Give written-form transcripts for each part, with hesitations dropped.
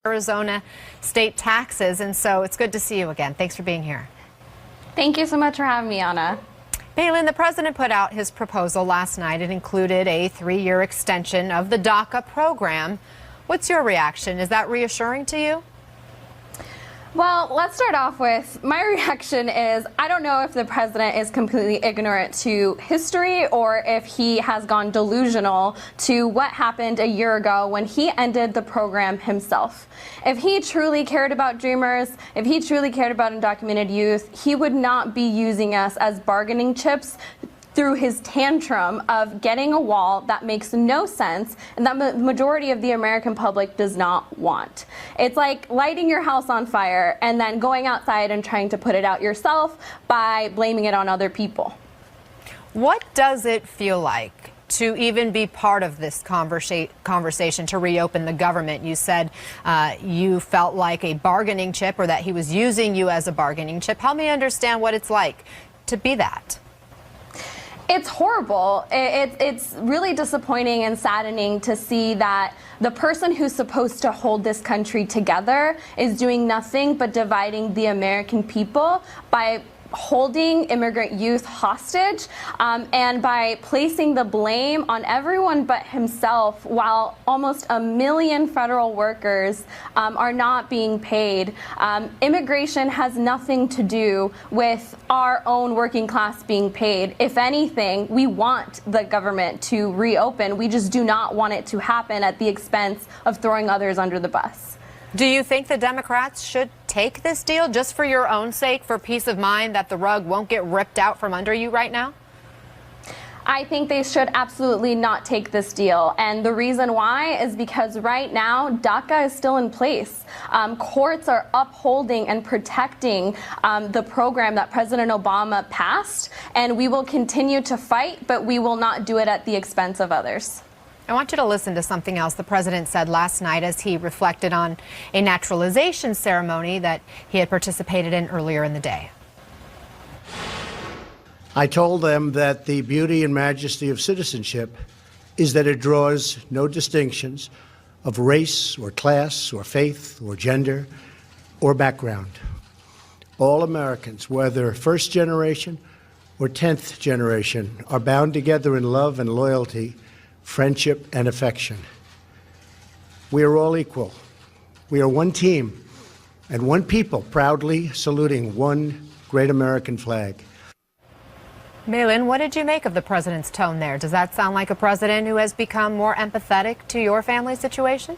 Arizona state taxes. And so it's good to see you again. Thanks for being here. Thank you so much for having me, Anna. Palin, the president put out his proposal last night. It included a 3-year extension of the DACA program. What's your reaction? Is that reassuring to you? Well, let's start off with my reaction is I don't know if the president is completely ignorant to history or if he has gone delusional to what happened a year ago when he ended the program himself. If he truly cared about Dreamers, if he truly cared about undocumented youth, he would not be using us as bargaining chips through his tantrum of getting a wall that makes no sense and that the majority of the American public does not want. It's like lighting your house on fire and then going outside and trying to put it out yourself by blaming it on other people. What does it feel like to even be part of this conversation to reopen the government? You said you felt like a bargaining chip, or that he was using you as a bargaining chip. Help me understand what it's like to be that. It's horrible. It's really disappointing and saddening to see that the person who's supposed to hold this country together is doing nothing but dividing the American people by holding immigrant youth hostage and by placing the blame on everyone but himself, while almost 1 million federal workers are not being paid. Immigration has nothing to do with our own working class being paid. If anything, we want the government to reopen. We just do not want it to happen at the expense of throwing others under the bus. Do you think the Democrats should take this deal just for your own sake, for peace of mind that the rug won't get ripped out from under you right now? I think they should absolutely not take this deal. And the reason why is because right now, DACA is still in place. Courts are upholding and protecting the program that President Obama passed. And we will continue to fight, but we will not do it at the expense of others. I want you to listen to something else the president said last night as he reflected on a naturalization ceremony that he had participated in earlier in the day. I told them that the beauty and majesty of citizenship is that it draws no distinctions of race or class or faith or gender or background. All Americans, whether first generation or 10th generation, are bound together in love and loyalty, friendship and affection. We are all equal. We are one team and one people, proudly saluting one great American flag. Malin, what did you make of the president's tone there? Does that sound like a president who has become more empathetic to your family situation?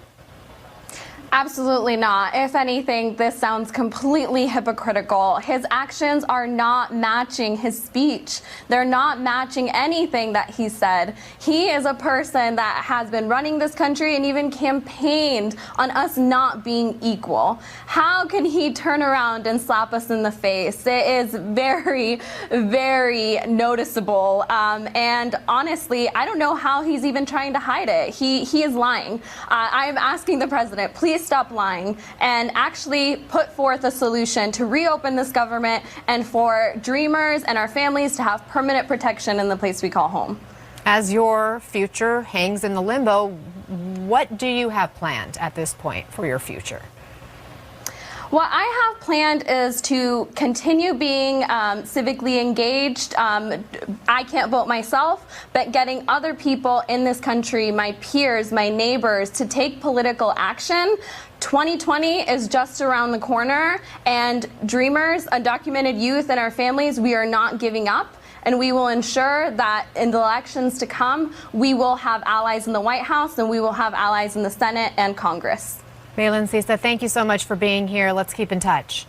Absolutely not. If anything, this sounds completely hypocritical. His actions are not matching his speech. They're not matching anything that he said. He is a person that has been running this country and even campaigned on us not being equal. How can he turn around and slap us in the face? It is very, very noticeable. And honestly, I don't know how he's even trying to hide it. He is lying. I am asking the president, please stop lying and actually put forth a solution to reopen this government and for Dreamers and our families to have permanent protection in the place we call home. As your future hangs in the limbo, what do you have planned at this point for your future? What I have planned is to continue being civically engaged. I can't vote myself, but getting other people in this country, my peers, my neighbors, to take political action. 2020 is just around the corner, and Dreamers, undocumented youth, and our families, we are not giving up. And we will ensure that in the elections to come, we will have allies in the White House and we will have allies in the Senate and Congress. Malin Sisa, thank you so much for being here. Let's keep in touch.